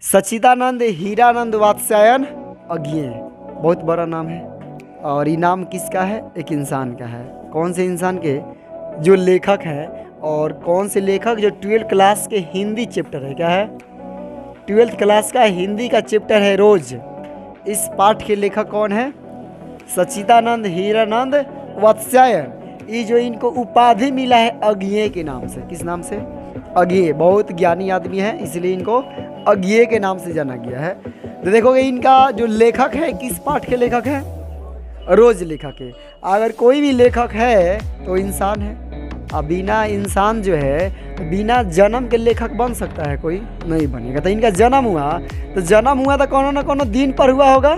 सच्चिदानंद हीरानंद वात्स्यायन अज्ञेय, बहुत बड़ा नाम है। और ये नाम किसका है? एक इंसान का है। कौन से इंसान के? जो लेखक है। और कौन से लेखक? जो 12th क्लास के हिंदी चैप्टर है। क्या है? 12th क्लास का हिंदी का चैप्टर है रोज। इस पाठ के लेखक कौन है? सच्चिदानंद हीरानंद वात्स्यायन। ये जो इनको उपाधि मिला है अज्ञेय के नाम से। किस नाम से? अज्ञेय। बहुत ज्ञानी आदमी है, इसलिए इनको अज्ञेय के नाम से जाना गया है। तो देखोगे इनका जो लेखक है, किस पाठ के लेखक है? रोज लेखक है। अगर कोई भी लेखक है तो इंसान है। अब बिना इंसान जो है, तो बिना जन्म के लेखक बन सकता है? कोई नहीं बनेगा। तो इनका जन्म हुआ, तो जन्म हुआ तो कोनो ना कोनो दिन पर हुआ होगा।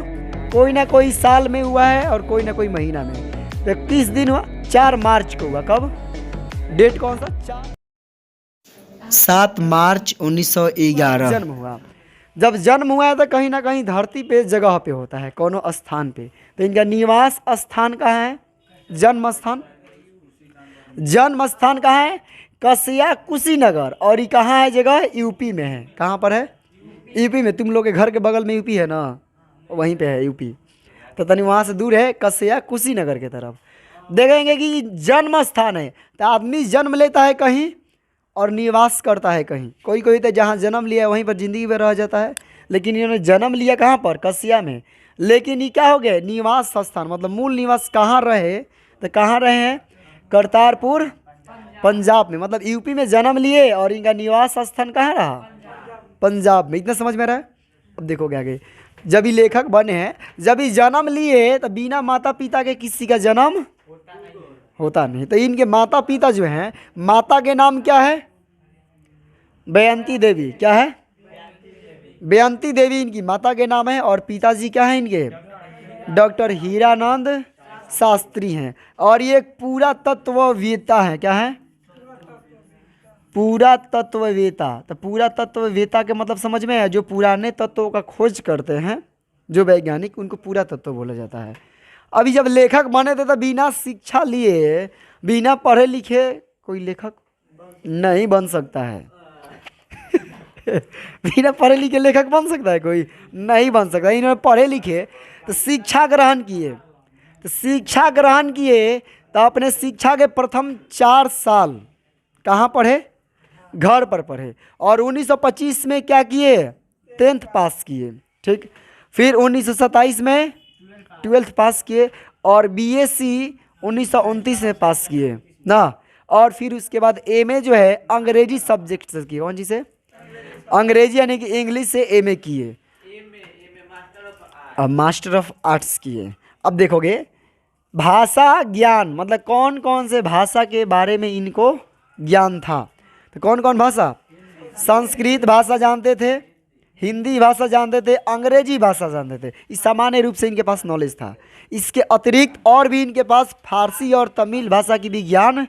कोई ना कोई साल में हुआ है और कोई ना कोई महीना में। तो किस दिन हुआ? 4 मार्च को हुआ। कब? डेट कौन सा? 7 मार्च 1911 जन्म हुआ। जब जन्म हुआ है तो कहीं ना कहीं धरती पे जगह पे होता है, कोनो स्थान पे। तो इनका निवास स्थान कहाँ है? जन्म स्थान। जन्म स्थान कहाँ है? कसिया कुशीनगर। और ये कहाँ है जगह? यूपी में है। कहाँ पर है? यूपी में। तुम लोग के घर के बगल में यूपी है ना, वहीं पे है यूपी। तो तनी वहाँ से दूर है, कसिया कुशीनगर के तरफ। देखेंगे कि जन्म स्थान है। तो आदमी जन्म लेता है कहीं और निवास करता है कहीं। कोई कोई तो जहाँ जन्म लिया वहीं पर ज़िंदगी में रह जाता है, लेकिन इन्होंने जन्म लिया कहाँ पर? कसिया में। लेकिन ये क्या हो गया? निवास स्थान, मतलब मूल निवास कहाँ रहे? तो कहाँ रहे हैं? करतारपुर, पंजाब में। मतलब यूपी में जन्म लिए और इनका निवास स्थान कहाँ रहा? पंजाब में। इतना समझ में रहा है? अब देखोगे आगे। जब ये लेखक बने हैं, जब ये जन्म लिए, तो बिना माता पिता के किसी का जन्म होता नहीं। तो इनके माता पिता जो हैं, माता के नाम क्या है? बेयंती देवी। क्या है? बेयंती देवी इनकी माता के नाम है। और पिताजी क्या है इनके? डॉक्टर हीरानंद शास्त्री हैं। और ये एक पूरा तत्ववेता है। क्या है? पूरा तत्ववेता। तो पूरा तत्ववेता के मतलब समझ में है? जो पुराने तत्वों का खोज करते हैं, जो वैज्ञानिक, उनको पूरा तत्व बोला जाता है। अभी जब लेखक बने थे तो बिना शिक्षा लिए, बिना पढ़े लिखे कोई लेखक नहीं बन सकता है। बिना पढ़े लिखे लेखक बन सकता है? कोई नहीं बन सकता। इन्होंने पढ़े लिखे तो शिक्षा ग्रहण किए। तो शिक्षा ग्रहण किए तो अपने शिक्षा के प्रथम 4 साल कहाँ पढ़े? घर पर पढ़े। और 1925 में क्या किए? 10th पास किए। ठीक। फिर 1927 में 12th पास किए। और बीएससी 1929 में पास किए ना। और फिर उसके बाद एमए जो है अंग्रेजी सब्जेक्ट से किए। कौन सी से? अंग्रेजी यानी कि इंग्लिश से एमए किए। अब मास्टर ऑफ आर्ट्स किए। अब देखोगे भाषा ज्ञान, मतलब कौन कौन से भाषा के बारे में इनको ज्ञान था। तो कौन कौन भाषा? संस्कृत भाषा जानते थे, हिंदी भाषा जानते थे, अंग्रेजी भाषा जानते थे। इस सामान्य रूप से इनके पास नॉलेज था। इसके अतिरिक्त और भी इनके पास फारसी और तमिल भाषा की भी ज्ञान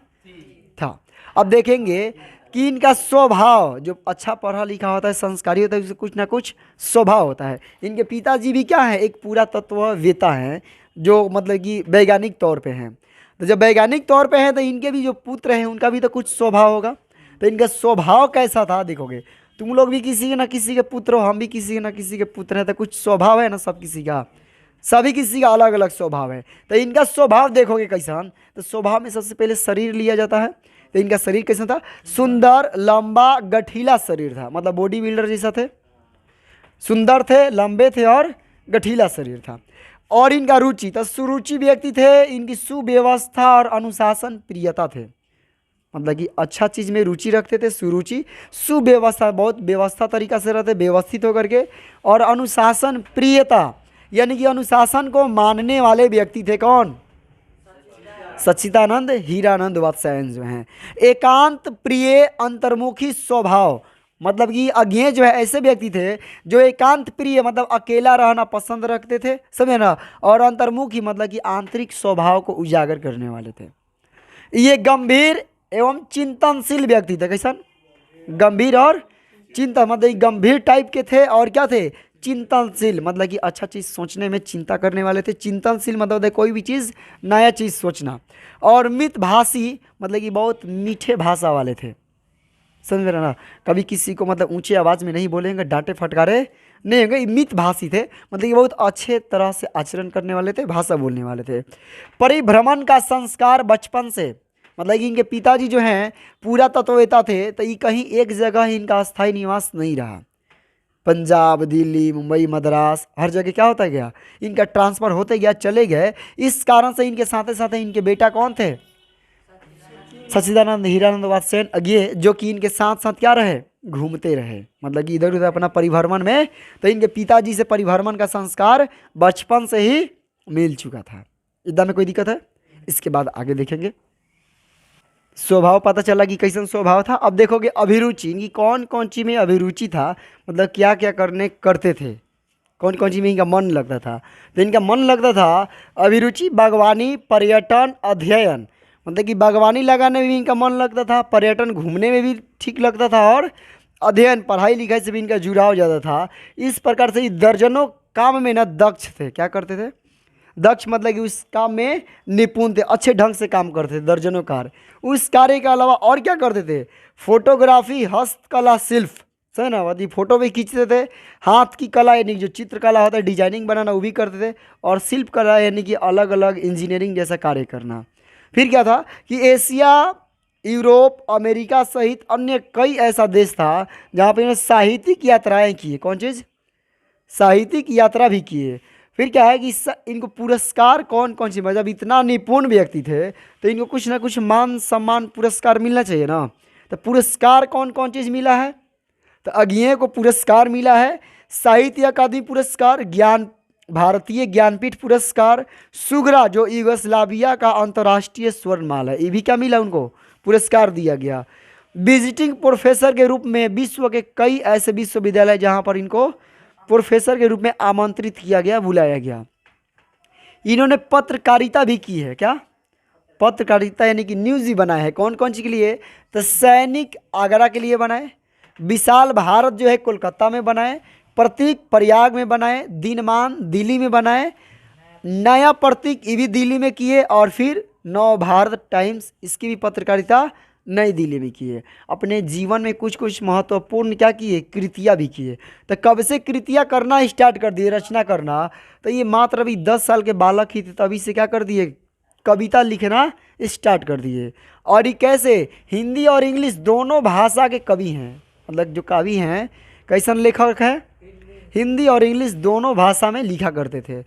था। अब देखेंगे कि इनका स्वभाव, जो अच्छा पढ़ा लिखा होता है, संस्कारी होता है, उससे कुछ ना कुछ स्वभाव होता है। इनके पिताजी भी क्या है? एक पूरा तत्ववेता हैं, जो मतलब कि वैज्ञानिक तौर पे हैं। तो जब वैज्ञानिक तौर पे हैं तो इनके भी जो पुत्र हैं उनका भी तो कुछ स्वभाव होगा। तो इनका स्वभाव कैसा था? देखोगे तुम लोग भी किसी के ना किसी के पुत्र हो, हम भी किसी के ना किसी के पुत्र हैं। तो कुछ स्वभाव है ना सब किसी का, सभी किसी का अलग अलग स्वभाव है। तो इनका स्वभाव देखोगे कैसा? तो स्वभाव में सबसे पहले शरीर लिया जाता है। तो इनका शरीर कैसा था? सुंदर, लंबा, गठीला शरीर था। मतलब बॉडी बिल्डर जैसा थे, सुंदर थे, लंबे थे और गठीला शरीर था। और इनका रुचि, तो सुरुचि व्यक्ति थे। इनकी सुव्यवस्था और अनुशासन प्रियता थे। मतलब कि अच्छा चीज़ में रुचि रखते थे। सुरुचि, सुव्यवस्था, बहुत व्यवस्था तरीका से रहते, व्यवस्थित होकर के। और अनुशासन प्रियता, यानी कि अनुशासन को मानने वाले व्यक्ति थे। कौन? सच्चिदानंद हीरानंद वात्स्यायन जो हैं। एकांत प्रिय, अंतर्मुखी स्वभाव, मतलब कि अज्ञेय जो है ऐसे व्यक्ति थे जो एकांत प्रिय, मतलब अकेला रहना पसंद रखते थे, समझे ना। और अंतर्मुखी मतलब कि आंतरिक स्वभाव को उजागर करने वाले थे। ये गंभीर एवं चिंतनशील व्यक्ति थे। कैसा? गंभीर और चिंता, मतलब गंभीर टाइप के थे। और क्या थे? चिंतनशील, मतलब कि अच्छा चीज़ सोचने में चिंता करने वाले थे। चिंतनशील मतलब कोई भी चीज़, नया चीज़ सोचना। और मितभाषी, मतलब कि बहुत मीठे भाषा वाले थे। समझ में रहा ना। कभी किसी को मतलब ऊंची आवाज़ में नहीं बोलेंगे, डांटे फटकारे नहीं होंगे। ये मित भाषी थे, मतलब ये बहुत अच्छे तरह से आचरण करने वाले थे, भाषा बोलने वाले थे। परिभ्रमण का संस्कार बचपन से, मतलब कि इनके पिताजी जो हैं पूरा तत्ववेता थे, तो ये कहीं एक जगह ही इनका अस्थायी निवास नहीं रहा। पंजाब, दिल्ली, मुंबई, मद्रास, हर जगह क्या होता गया, इनका ट्रांसफ़र होते गया, चले गए। इस कारण से इनके साथ साथ इनके बेटा कौन थे, सच्चिदानंद हीरानंद वात्स्यायन अज्ञे, जो कि इनके साथ साथ क्या रहे, घूमते रहे, मतलब कि इधर उधर अपना परिभ्रमण में। तो इनके पिताजी से परिभ्रमण का संस्कार बचपन से ही मिल चुका था। इतना में कोई दिक्कत है? इसके बाद आगे देखेंगे। स्वभाव पता चला कि कैसन स्वभाव था। अब देखोगे अभिरुचि, इनकी कौन कौन चीज़ में अभिरुचि था, मतलब क्या क्या करते थे, कौन कौन चीज़ में इनका मन लगता था। तो इनका मन लगता था अभिरुचि बागवानी, पर्यटन, अध्ययन, मतलब कि बागवानी लगाने में भी इनका मन लगता था, पर्यटन घूमने में भी ठीक लगता था, और अध्ययन पढ़ाई लिखाई से भी इनका जुड़ाव ज़्यादा था। इस प्रकार से ये दर्जनों काम में ना दक्ष थे। क्या करते थे? दक्ष, मतलब कि उस काम में निपुण थे, अच्छे ढंग से काम करते थे, दर्जनों कार्य। उस कार्य के अलावा और क्या करते थे? फोटोग्राफी, हस्तकला, शिल्प, सही ना, मतलब फोटो भी खींचते थे, हाथ की कला यानी जो चित्रकला होता है, डिजाइनिंग बनाना, वो भी करते थे, और शिल्प कला यानी कि अलग अलग इंजीनियरिंग जैसा कार्य करना। फिर क्या था कि एशिया, यूरोप, अमेरिका सहित अन्य कई ऐसा देश था जहाँ पर इन्होंने साहित्यिक यात्राएँ की। कौन चीज़? साहित्यिक यात्रा भी किए। फिर क्या है कि इनको पुरस्कार कौन कौन सी, मतलब इतना निपुण व्यक्ति थे तो इनको कुछ ना कुछ मान सम्मान पुरस्कार मिलना चाहिए ना। तो पुरस्कार कौन कौन चीज़ मिला है? तो अज्ञेय को पुरस्कार मिला है साहित्य अकादमी पुरस्कार, ज्ञान भारतीय ज्ञानपीठ पुरस्कार, सुगरा जो यूगोस्लाविया का अंतर्राष्ट्रीय स्वर्णमाला है, ये भी क्या मिला उनको? पुरस्कार दिया गया। विजिटिंग प्रोफेसर के रूप में विश्व के कई ऐसे विश्वविद्यालय जहाँ पर इनको प्रोफेसर के रूप में आमंत्रित किया गया, बुलाया गया। इन्होंने पत्रकारिता भी की है। क्या? पत्रकारिता यानी कि न्यूज़ ही बनाए हैं। कौन कौन सी के लिए? तो सैनिक आगरा के लिए बनाए, विशाल भारत जो है कोलकाता में बनाए, प्रतीक प्रयाग में बनाए, दिनमान दिल्ली में बनाए, नया प्रतीक ये भी दिल्ली में किए, और फिर नव भारत टाइम्स इसकी भी पत्रकारिता नई दिल्ली में किए। अपने जीवन में कुछ कुछ महत्वपूर्ण क्या किए? कृतियाँ भी किए। तो कब से कृतियाँ करना स्टार्ट कर दिए, रचना करना? तो ये मात्र अभी 10 साल के बालक ही थे, तभी से क्या कर दिए? कविता लिखना स्टार्ट कर दिए। और ये कैसे? हिंदी और इंग्लिश दोनों भाषा के कवि हैं, मतलब जो कवि हैं कैसन लेखक है? हिंदी और इंग्लिश दोनों भाषा में लिखा करते थे।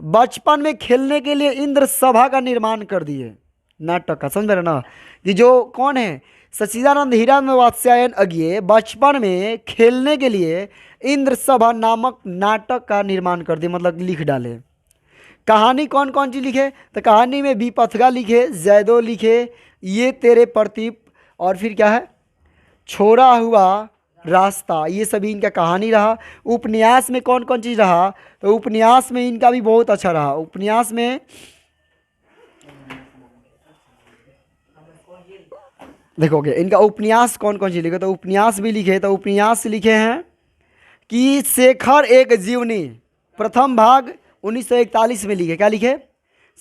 बचपन में खेलने के लिए इंद्र सभा का निर्माण कर दिए, नाटक का। समझ रहे ना? ये जो कौन है? सच्चिदानंद हीरानंद वात्स्यायन अज्ञे बचपन में खेलने के लिए इंद्र सभा नामक नाटक का निर्माण कर दिए, मतलब लिख डाले। कहानी कौन कौन सी लिखे? तो कहानी में विपथगा लिखे, जैदो लिखे, ये तेरे प्रतीप, और फिर क्या है, छोड़ा हुआ रास्ता, ये सभी इनका कहानी रहा। उपन्यास में कौन कौन चीज़ रहा? तो उपन्यास में इनका भी बहुत अच्छा रहा। उपन्यास में देखोगे इनका उपन्यास कौन कौन सी लिखे, तो उपन्यास भी लिखे। तो उपन्यास लिखे हैं कि शेखर एक जीवनी, प्रथम भाग 1941 में लिखे। क्या लिखे?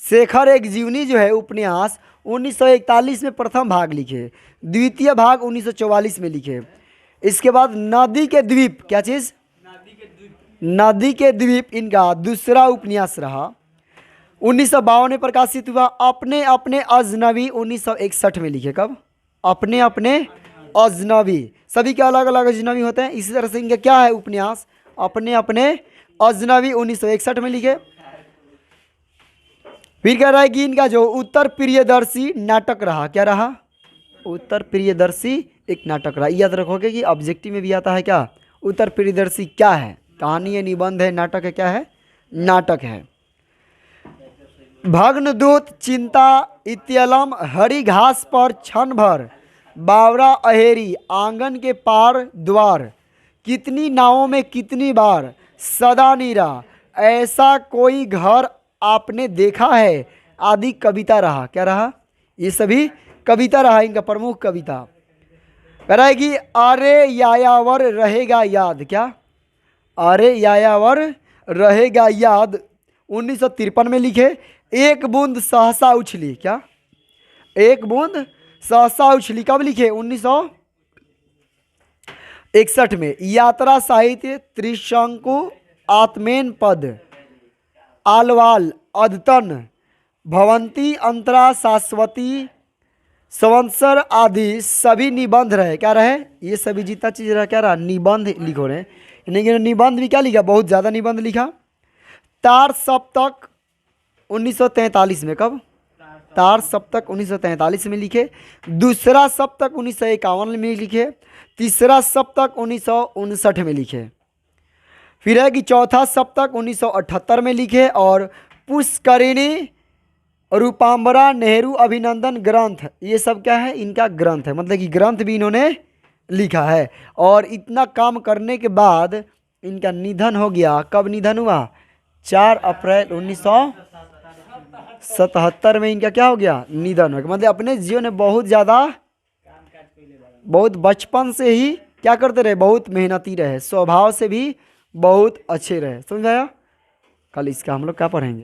शेखर एक जीवनी जो है उपन्यास 1941 में प्रथम भाग लिखे, द्वितीय भाग 1944 में लिखे। इसके बाद नदी के द्वीप, क्या चीज़? नदी के द्वीप इनका दूसरा उपन्यास रहा, 1952 में प्रकाशित हुआ। अपने अपने अजनबी 1961 में लिखे। कब? अपने अपने अजनबी, सभी के अलग अलग अजनबी होते हैं, इसी तरह से इनका क्या है उपन्यास, अपने अपने अजनबी 1961 में लिखे। फिर कह रहा है कि इनका जो उत्तर प्रियदर्शी नाटक रहा, क्या रहा? उत्तर प्रियदर्शी एक नाटक रहा। याद रखोगे कि ऑब्जेक्टिव में भी आता है क्या? उत्तर प्रियदर्शी क्या है? कहानी है, निबंध है, नाटक है, क्या है? नाटक है। भग्नदूत, चिंता, इत्यलम, हरी घास पर क्षण भर, बावरा अहेरी, आंगन के पार द्वार, कितनी नावों में कितनी बार, सदा नीरा, ऐसा कोई घर आपने देखा है, आदि कविता रहा। क्या रहा? ये सभी कविता रहा, इनका प्रमुख कविता। कह रहा है कि अरे यायावर रहेगा याद। क्या? अरे यायावर रहेगा याद 1953 में लिखे। एक बूंद सहसा उछली। क्या? एक बूंद सहसा उछली कब लिखे? 61 में यात्रा साहित्य त्रिशंकु आत्मेन पद आलवाल अद्यतन भवंती अंतरा शाश्वती संवत्सर आदि सभी निबंध रहे। क्या रहे? ये सभी जितना चीज रहा क्या रहा? निबंध लिखो रहे। लेकिन निबंध भी क्या लिखा? बहुत ज़्यादा निबंध लिखा। तार सप्तक 1943 में। कब? तार सप्तक 1943 में लिखे। दूसरा सप्तक 1951 में लिखे। तीसरा सप्तक 1959 में लिखे। फिर है कि चौथा सप्तक 1978 में लिखे। और पुष्करिणी रूपांबरा नेहरू अभिनंदन ग्रंथ, ये सब क्या है? इनका ग्रंथ है, मतलब कि ग्रंथ भी इन्होंने लिखा है। और इतना काम करने के बाद इनका निधन हो गया। कब निधन हुआ? 4 अप्रैल 1977 में इनका क्या हो गया? निधन हो गया। मतलब अपने जीवन में बहुत ज़्यादा, बहुत बचपन से ही क्या करते रहे? बहुत मेहनती रहे, स्वभाव से भी बहुत अच्छे रहे। समझ आया? कल इसका हम लोग क्या पढ़ेंगे?